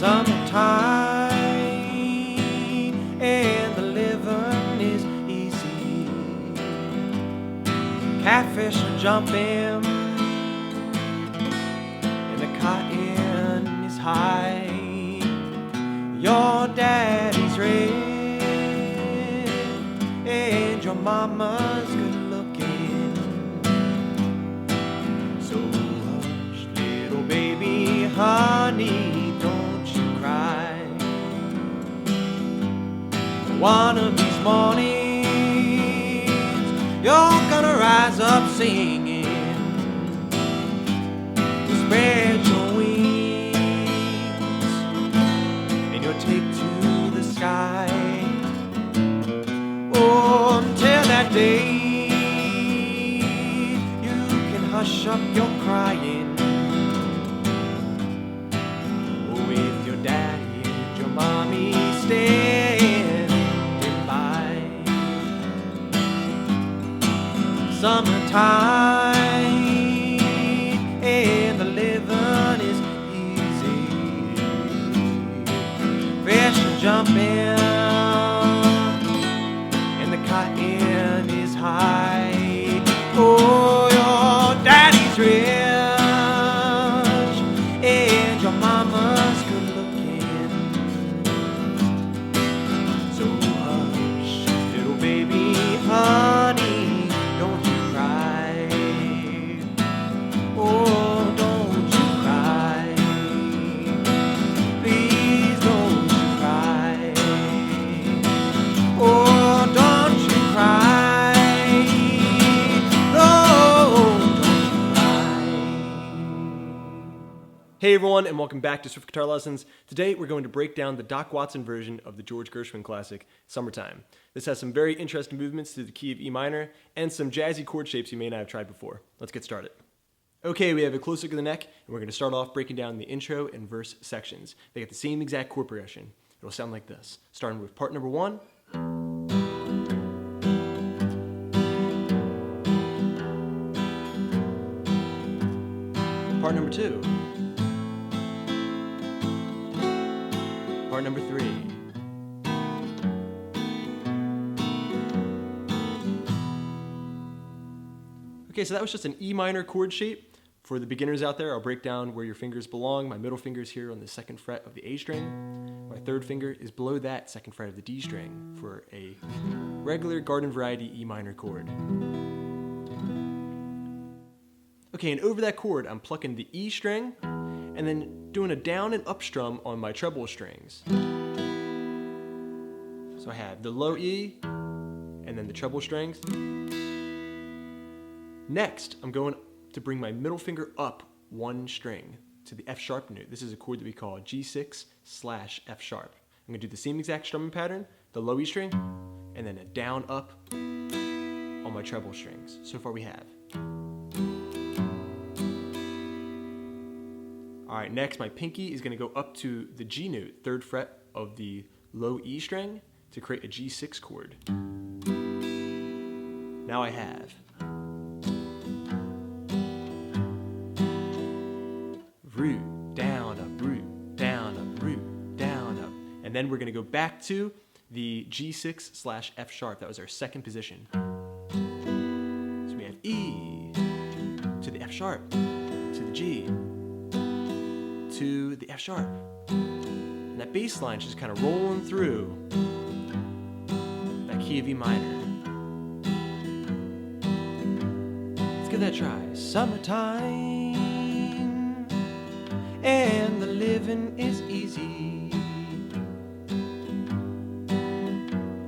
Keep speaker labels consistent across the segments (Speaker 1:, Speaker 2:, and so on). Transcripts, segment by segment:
Speaker 1: summertime, and the living is easy. Catfish are jumping, and the cotton is high. Your daddy's rich, and your mama's good looking. So hush, little baby, honey, don't you cry. One of these mornings, you're gonna rise up singing. Spread your wings, and you'll take to the sky. Oh, until that day, you can hush up your crying. With your daddy and your mommy standing by. Summertime, and the living is easy. Fish are jumping, and the cotton is high. Oh, your daddy's rich, and your mama's good looking. So hush, little baby, honey, don't you cry. Oh, don't you cry. Please don't you cry. Oh, don't you cry. No, don't you cry.
Speaker 2: Hey everyone, and welcome back to Swift Guitar Lessons. Today we're going to break down the Doc Watson version of the George Gershwin classic, Summertime. This has some very interesting movements to the key of E minor, and some jazzy chord shapes you may not have tried before. Let's get started. Okay, we have a close look at the neck, and we're going to start off breaking down the intro and verse sections. They get the same exact chord progression. It'll sound like this, starting with part number 1. Part number 2. Part number 3. Okay, so that was just an E minor chord shape. For the beginners out there, I'll break down where your fingers belong. My middle finger is here on the 2nd fret of the A string. My 3rd finger is below that 2nd fret of the D string for a regular garden variety E minor chord. Okay, and over that chord, I'm plucking the E string and then doing a down and up strum on my treble strings. So I have the low E and then the treble strings. Next, I'm going to bring my middle finger up 1 string to the F sharp note. This is a chord that we call G6/F sharp. I'm going to do the same exact strumming pattern, the low E string, and then a down up on my treble strings. So far we have. Alright, next my pinky is going to go up to the G note, 3rd fret of the low E string to create a G6 chord. Now I have root, down, up, root, down, up, root, down, up. And then we're going to go back to the G6/F sharp. That was our 2nd position. So we have E to the F sharp, to the G, to the F sharp. And that bass line is just kind of rolling through that key of E minor. Let's give that a try.
Speaker 1: Summertime, and the living is easy.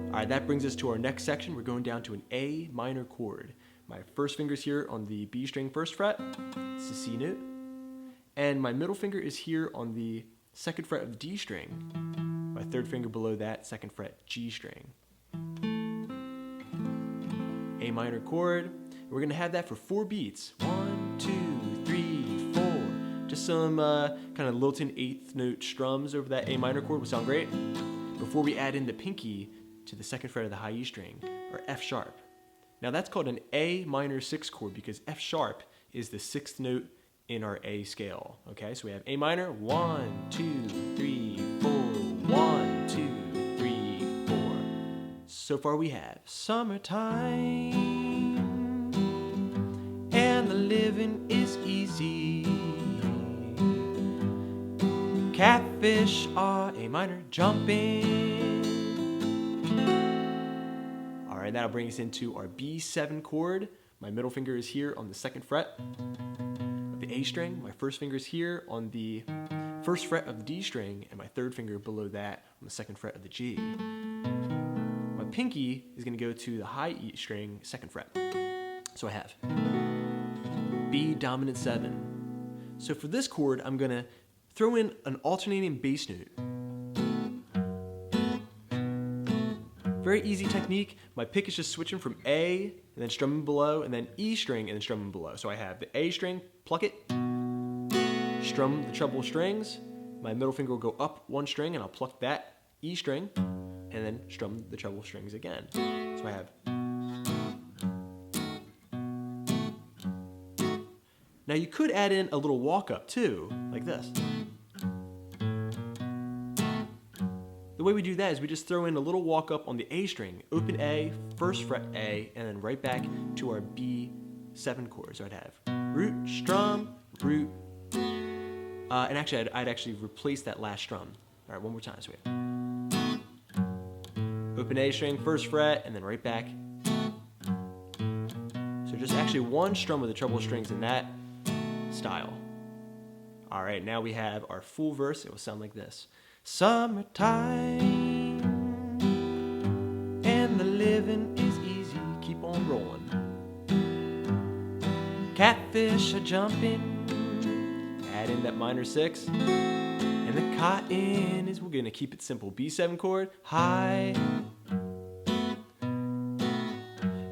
Speaker 2: Alright, that brings us to our next section. We're going down to an A minor chord. My 1st finger's here on the B string 1st fret. It's the C note. And my middle finger is here on the 2nd fret of the D string. My 3rd finger below that, 2nd fret G string. A minor chord. We're going to have that for 4 beats. 1, 2, 3, 4. Just some kind of lilting 8th note strums over that A minor chord will sound great. Before we add in the pinky to the 2nd fret of the high E string, or F sharp. Now that's called an A minor 6 chord because F sharp is the 6th note in our A scale. Okay, so we have A minor, 1, 2, 3, So far we have summertime, and the living is easy. Catfish are A minor jumping. All right, that'll bring us into our B7 chord. My middle finger is here on the 2nd fret of the A string. My first finger is here on the 1st fret of the D string, and my 3rd finger below that on the 2nd fret of the G. My pinky is going to go to the high E string, 2nd fret. So I have B dominant 7. So for this chord, I'm going to throw in an alternating bass note. Very easy technique. My pick is just switching from A and then strumming below, and then E string and then strumming below. So I have the A string, pluck it, strum the treble strings. My middle finger will go up 1 string, and I'll pluck that E string, and then strum the treble strings again. So I have. Now you could add in a little walk up too, like this. The way we do that is we just throw in a little walk up on the A string, open A, 1st fret A, and then right back to our B7 chord. So I'd have root, strum, root, and actually I'd actually replace that last strum. All right, one more time. So we have open A string, 1st fret, and then right back. So just actually 1 strum of the treble strings in that style. All right, now we have our full verse. It will sound like this. Summertime, and the living is easy. Keep on rolling. Catfish are jumping. Add in that minor 6. And the cotton is, we're going to keep it simple. B7 chord, high.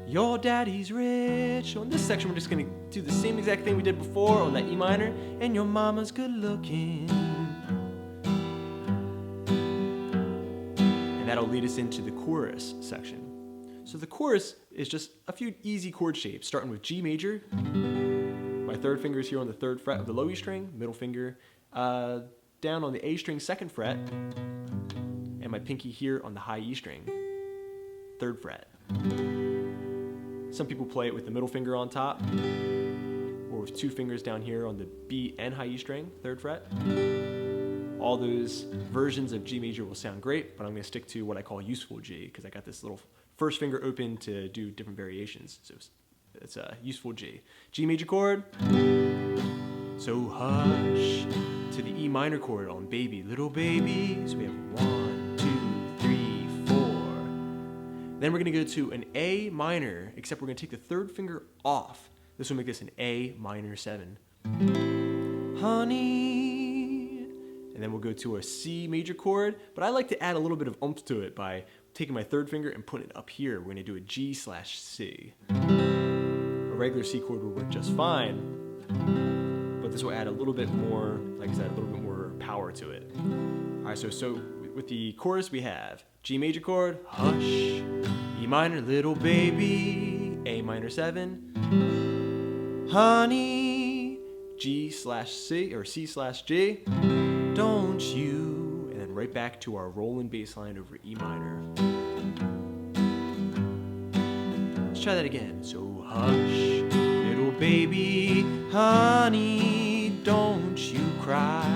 Speaker 2: Your daddy's rich. So in this section, we're just going to do the same exact thing we did before on that E minor. And your mama's good looking. That'll lead us into the chorus section. So the chorus is just a few easy chord shapes, starting with G major. My 3rd finger is here on the 3rd fret of the low E string, middle finger down on the A string, 2nd fret, and my pinky here on the high E string, 3rd fret. Some people play it with the middle finger on top, or with 2 fingers down here on the B and high E string, 3rd fret. All those versions of G major will sound great, but I'm going to stick to what I call useful G, because I got this little 1st finger open to do different variations. So it's a useful G. G major chord. So hush to the E minor chord on baby, little baby. So we have 1, 2, 3, 4. Then we're going to go to an A minor, except we're going to take the 3rd finger off. This will make this an A minor 7. Honey. And then we'll go to a C major chord, but I like to add a little bit of oomph to it by taking my 3rd finger and putting it up here. We're going to do a G/C. A regular C chord will work just fine, but this will add a little bit more, like I said, a little bit more power to it. All right, so with the chorus we have G major chord, hush, E minor, little baby, A minor 7, honey, G/C or C/G. Don't you, and then right back to our rolling bass line over E minor. Let's try that again. So hush, little baby, honey, don't you cry.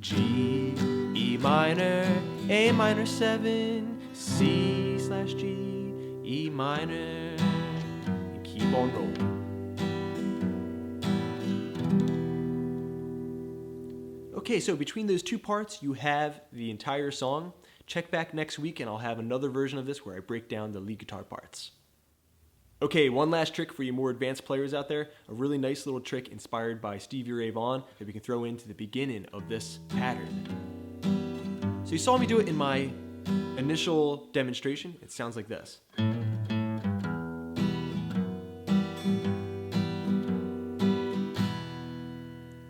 Speaker 2: G, E minor, A minor 7, C/G, E minor, and keep on rolling. Okay, so between those 2 parts, you have the entire song. Check back next week, and I'll have another version of this where I break down the lead guitar parts. Okay, one last trick for you more advanced players out there. A really nice little trick inspired by Stevie Ray Vaughan that we can throw into the beginning of this pattern. So you saw me do it in my initial demonstration. It sounds like this.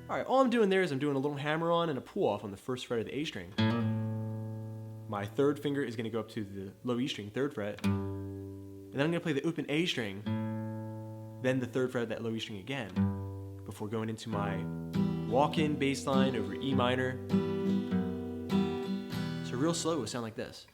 Speaker 2: Alright, all I'm doing there is I'm doing a little hammer on and a pull off on the 1st fret of the A string. My 3rd finger is going to go up to the low E string, 3rd fret. And then I'm going to play the open A string, then the 3rd fret of that low E string again, before going into my walk-in bass line over E minor. So real slow, it will sound like this.